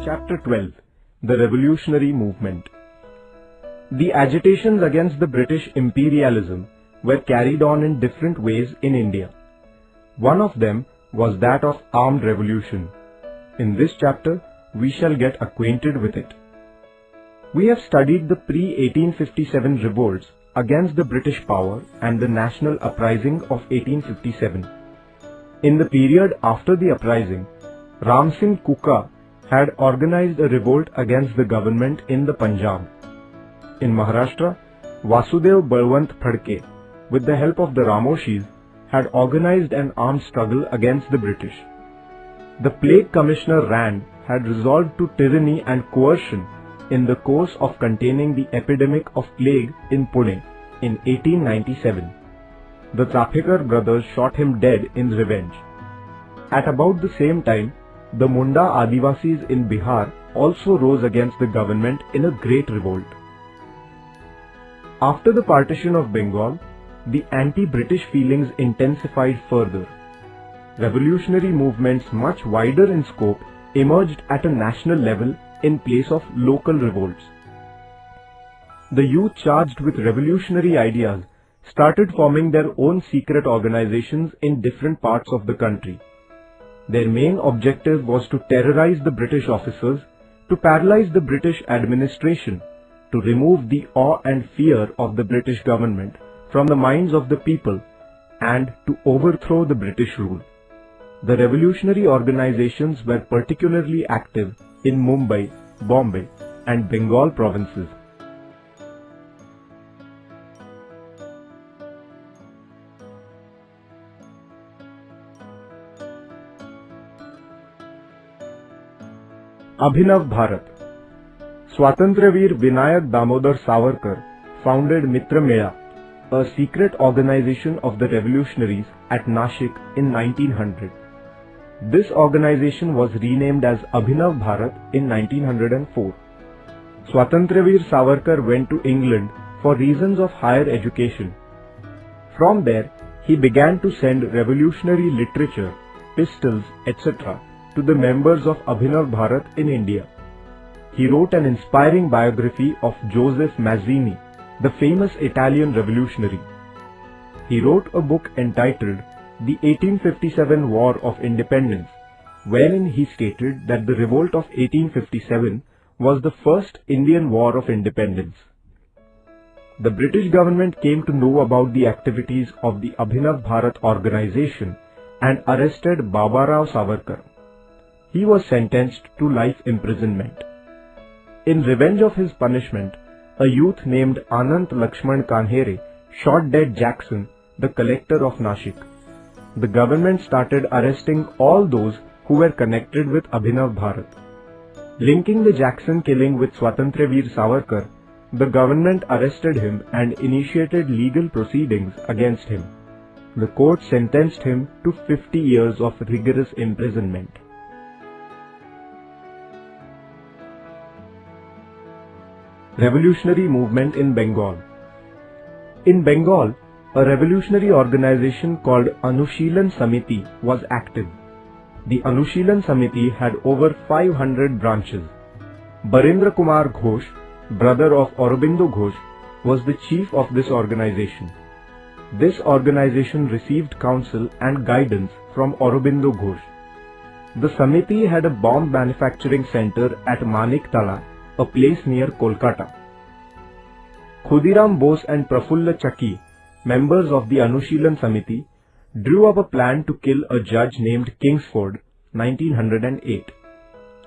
Chapter 12: The Revolutionary Movement. The agitations against the British imperialism were carried on in different ways in India. One of them was that of armed revolution. In this chapter, we shall get acquainted with it. We have studied the pre-1857 revolts against the British power and the national uprising of 1857. In the period after the uprising, Ram Singh Kuka had organized a revolt against the government in the Punjab. In Maharashtra, Vasudev Balwant Phadke, with the help of the Ramoshis, had organized an armed struggle against the British. The Plague Commissioner Rand had resolved to tyranny and coercion in the course of containing the epidemic of plague in Pune in 1897. The Trapekar brothers shot him dead in revenge. At about the same time, the Munda Adivasis in Bihar also rose against the government in a great revolt. After the partition of Bengal, the anti-British feelings intensified further. Revolutionary movements much wider in scope emerged at a national level in place of local revolts. The youth charged with revolutionary ideas started forming their own secret organizations in different parts of the country. Their main objective was to terrorize the British officers, to paralyze the British administration, to remove the awe and fear of the British government from the minds of the people, and to overthrow the British rule. The revolutionary organizations were particularly active in Mumbai, Bombay, and Bengal provinces. Abhinav Bharat. Swatantraveer Vinayak Damodar Savarkar founded Mitra Mela, a secret organization of the revolutionaries at Nashik in 1900. This organization was renamed as Abhinav Bharat in 1904. Swatantraveer Savarkar went to England for reasons of higher education. From there, he began to send revolutionary literature, pistols, etc. to the members of Abhinav Bharat in India. He wrote an inspiring biography of Joseph Mazzini, the famous Italian revolutionary. He wrote a book entitled The 1857 War of Independence, wherein he stated that the revolt of 1857 was the first Indian War of Independence. The British government came to know about the activities of the Abhinav Bharat organization and arrested Babarao Savarkar. He was sentenced to life imprisonment. In revenge of his punishment, a youth named Anant Lakshman Kanhere shot dead Jackson, the collector of Nashik. The government started arresting all those who were connected with Abhinav Bharat. Linking the Jackson killing with Swatantraveer Savarkar, the government arrested him and initiated legal proceedings against him. The court sentenced him to 50 years of rigorous imprisonment. Revolutionary movement in Bengal. In Bengal, a revolutionary organization called Anushilan Samiti was active. The Anushilan Samiti had over 500 branches. Barendra Kumar Ghosh, brother of Aurobindo Ghosh, was the chief of this organization. This organization received counsel and guidance from Aurobindo Ghosh. The Samiti had a bomb manufacturing center at Maniktala, a place near Kolkata. Khudiram Bose and Prafulla Chakki, members of the Anushilan Samiti, drew up a plan to kill a judge named Kingsford, 1908.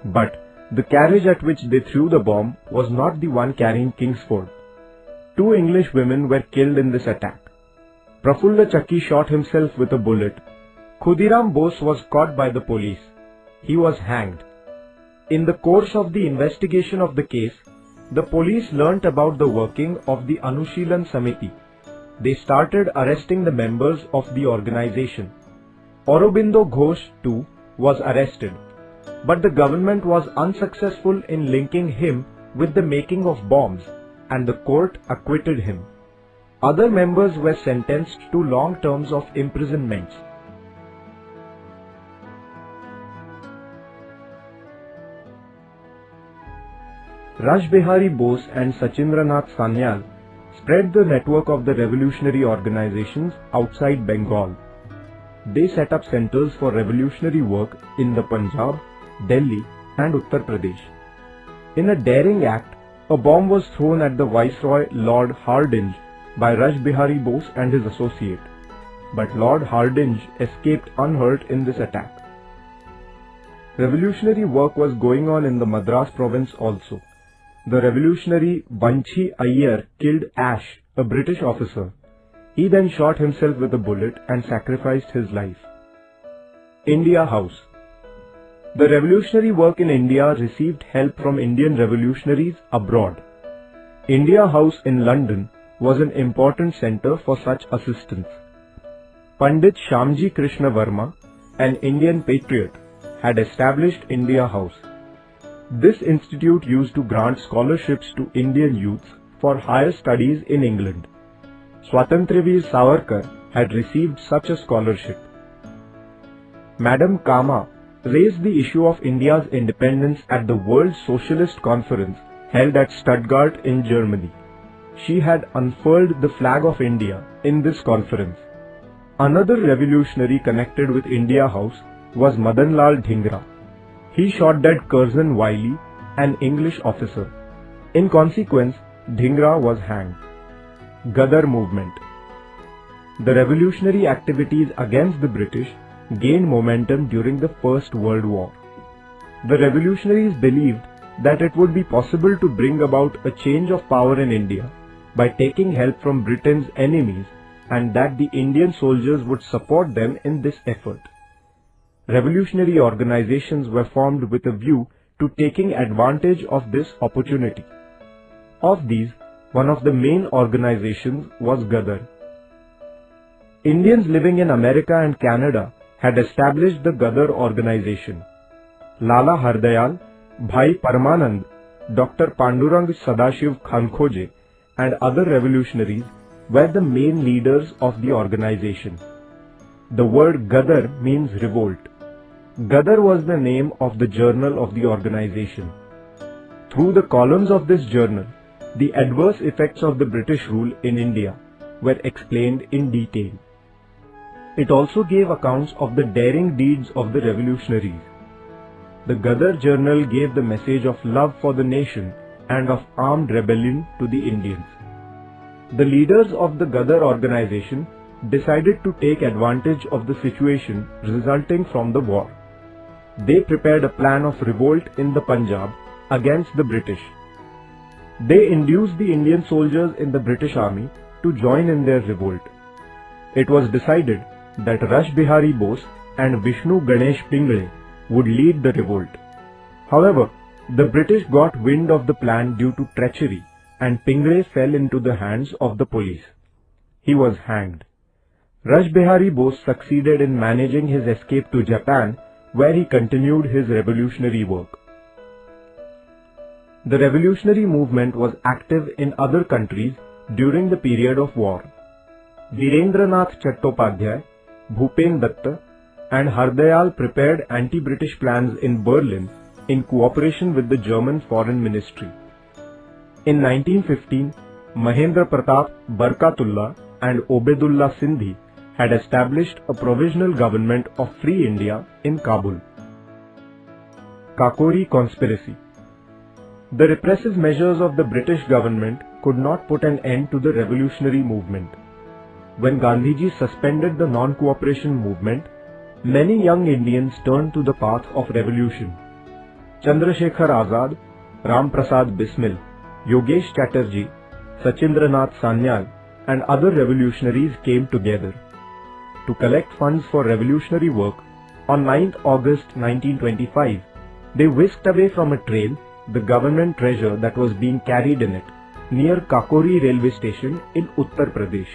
But the carriage at which they threw the bomb was not the one carrying Kingsford. 2 English women were killed in this attack. Prafulla Chakki shot himself with a bullet. Khudiram Bose was caught by the police. He was hanged. In the course of the investigation of the case, the police learnt about the working of the Anushilan Samiti. They started arresting the members of the organization. Aurobindo Ghosh too was arrested, but the government was unsuccessful in linking him with the making of bombs, and the court acquitted him. Other members were sentenced to long terms of imprisonment. Rashbihari Bose and Sachindranath Sanyal spread the network of the revolutionary organizations outside Bengal. They set up centers for revolutionary work in the Punjab, Delhi and Uttar Pradesh. In a daring act, a bomb was thrown at the Viceroy Lord Hardinge by Rashbihari Bose and his associate, but Lord Hardinge escaped unhurt in this attack. Revolutionary work was going on in the Madras province also. The revolutionary Banchi Iyer killed Ash, a British officer. He then shot himself with a bullet and sacrificed his life. India House. The revolutionary work in India received help from Indian revolutionaries abroad. India House in London was an important centre for such assistance. Pandit Shamji Krishna Verma, an Indian patriot, had established India House. This institute used to grant scholarships to Indian youths for higher studies in England. Swatantravir Savarkar had received such a scholarship. Madame Kama raised the issue of India's independence at the World Socialist Conference held at Stuttgart in Germany. She had unfurled the flag of India in this conference. Another revolutionary connected with India House was Madan Lal Dhingra. He shot dead Curzon Wiley, an English officer. In consequence, Dhingra was hanged. Ghadar movement. The revolutionary activities against the British gained momentum during the First World War. The revolutionaries believed that it would be possible to bring about a change of power in India by taking help from Britain's enemies, and that the Indian soldiers would support them in this effort. Revolutionary organizations were formed with a view to taking advantage of this opportunity. Of these, one of the main organizations was Ghadar. Indians living in America and Canada had established the Ghadar organization. Lala Hardayal, Bhai Paramanand, Dr. Pandurang Sadashiv Khankhoje and other revolutionaries were the main leaders of the organization. The word Ghadar means revolt. Ghadar was the name of the journal of the organization. Through the columns of this journal, the adverse effects of the British rule in India were explained in detail. It also gave accounts of the daring deeds of the revolutionaries. The Ghadar journal gave the message of love for the nation and of armed rebellion to the Indians. The leaders of the Ghadar organization decided to take advantage of the situation resulting from the war. They prepared a plan of revolt in the Punjab against the British. They induced the Indian soldiers in the British army to join in their revolt. It was decided that Rashbihari Bose and Vishnu Ganesh Pingle would lead the revolt. However, the British got wind of the plan due to treachery, and Pingle fell into the hands of the police. He was hanged. Rashbihari Bose succeeded in managing his escape to Japan, where he continued his revolutionary work. The revolutionary movement was active in other countries during the period of war. Virendranath Chattopadhyay, Bhupen Datta and Hardayal prepared anti-British plans in Berlin in cooperation with the German Foreign Ministry. In 1915, Mahendra Pratap Barkatullah and Obedullah Sindhi had established a provisional government of Free India in Kabul. Kakori Conspiracy. The repressive measures of the British government could not put an end to the revolutionary movement. When Gandhiji suspended the non-cooperation movement, many young Indians turned to the path of revolution. Chandrasekhar Azad, Ram Prasad Bismil, Yogesh Chatterjee, Sachindranath Sanyal and other revolutionaries came together. To collect funds for revolutionary work, on 9th August 1925, they whisked away from a train the government treasure that was being carried in it, near Kakori railway station in Uttar Pradesh.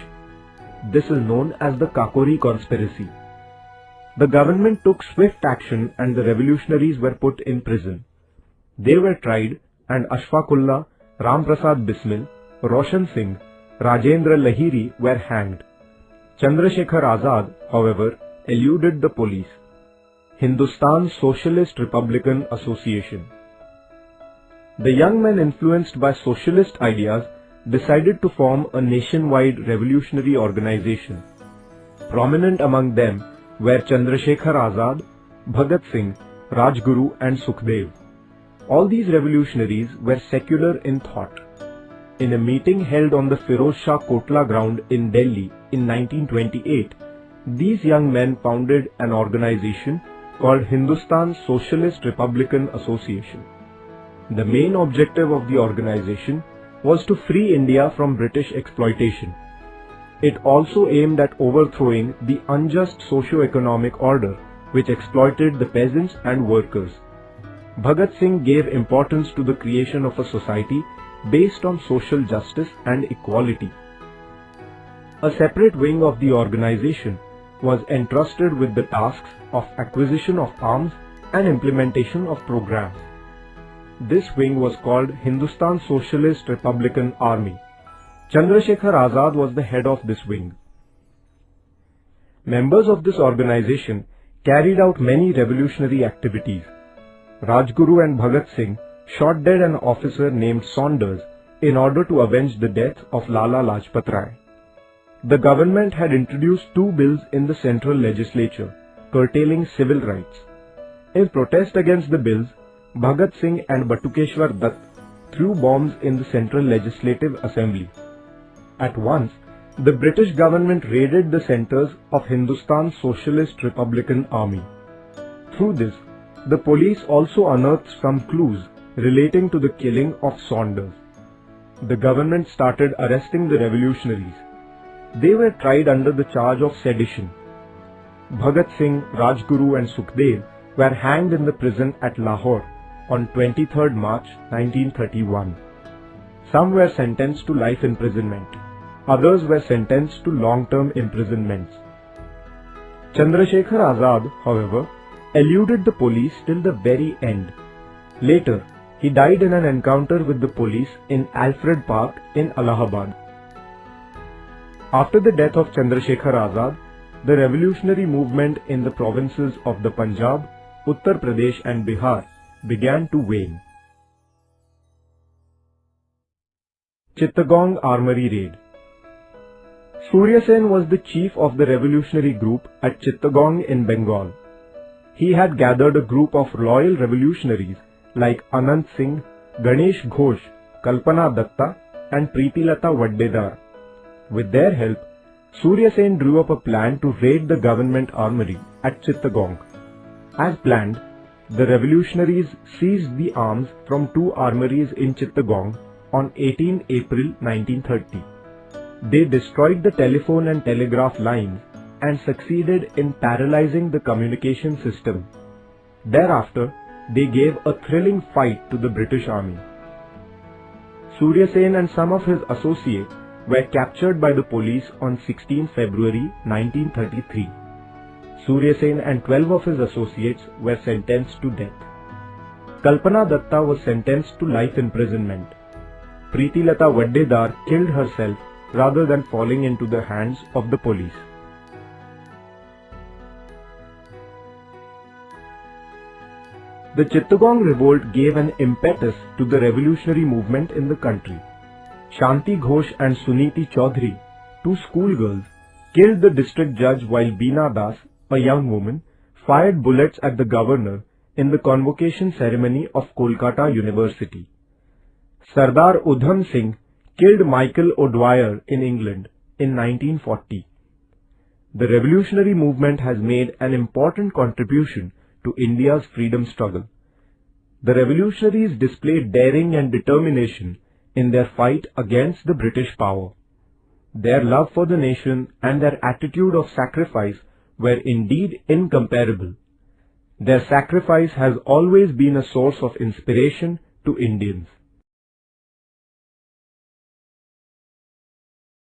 This is known as the Kakori Conspiracy. The government took swift action and the revolutionaries were put in prison. They were tried and Ashfaqullah, Ram Prasad Bismil, Roshan Singh, Rajendra Lahiri were hanged. Chandrasekhar Azad, however, eluded the police. Hindustan Socialist Republican Association. The young men, influenced by socialist ideas, decided to form a nationwide revolutionary organization. Prominent among them were Chandrasekhar Azad, Bhagat Singh, Rajguru and Sukhdev. All these revolutionaries were secular in thought. In a meeting held on the Firoz Shah Kotla ground in Delhi in 1928, these young men founded an organization called Hindustan Socialist Republican Association. The main objective of the organization was to free India from British exploitation. It also aimed at overthrowing the unjust socio-economic order which exploited the peasants and workers. Bhagat Singh gave importance to the creation of a society based on social justice and equality. A separate wing of the organization was entrusted with the tasks of acquisition of arms and implementation of programs. This wing was called Hindustan Socialist Republican Army. Chandrasekhar Azad was the head of this wing. Members of this organization carried out many revolutionary activities. Rajguru and Bhagat Singh shot dead an officer named Saunders in order to avenge the death of Lala Lajpat Rai. The government had introduced 2 bills in the central legislature curtailing civil rights. In protest against the bills, Bhagat Singh and Batukeshwar Dutt threw bombs in the Central Legislative Assembly. At once, the British government raided the centers of Hindustan Socialist Republican Army. Through this, the police also unearthed some clues relating to the killing of Saunders. The government started arresting the revolutionaries. They were tried under the charge of sedition. Bhagat Singh, Rajguru and Sukhdev were hanged in the prison at Lahore on 23rd March 1931. Some were sentenced to life imprisonment. Others were sentenced to long-term imprisonments. Chandrasekhar Azad, however, eluded the police till the very end. Later, he died in an encounter with the police in Alfred Park in Allahabad. After the death of Chandrasekhar Azad, the revolutionary movement in the provinces of the Punjab, Uttar Pradesh and Bihar began to wane. Chittagong Armory Raid. Surya Sen was the chief of the revolutionary group at Chittagong in Bengal. He had gathered a group of loyal revolutionaries like Anand Singh, Ganesh Ghosh, Kalpana Datta and Preetilata Waddedar. With their help, Surya Sen drew up a plan to raid the government armory at Chittagong. As planned, the revolutionaries seized the arms from 2 armories in Chittagong on 18 April 1930. They destroyed the telephone and telegraph lines and succeeded in paralyzing the communication system. Thereafter, they gave a thrilling fight to the British Army. Surya Sen and some of his associates were captured by the police on 16 February 1933. Surya Sen and 12 of his associates were sentenced to death. Kalpana Datta was sentenced to life imprisonment. Preetilata Waddedar killed herself rather than falling into the hands of the police. The Chittagong revolt gave an impetus to the revolutionary movement in the country. Shanti Ghosh and Suniti Chaudhary, 2 schoolgirls, killed the district judge while Beena Das, a young woman, fired bullets at the governor in the convocation ceremony of Kolkata University. Sardar Udham Singh killed Michael O'Dwyer in England in 1940. The revolutionary movement has made an important contribution to India's freedom struggle. The revolutionaries displayed daring and determination in their fight against the British power. Their love for the nation and their attitude of sacrifice were indeed incomparable. Their sacrifice has always been a source of inspiration to Indians.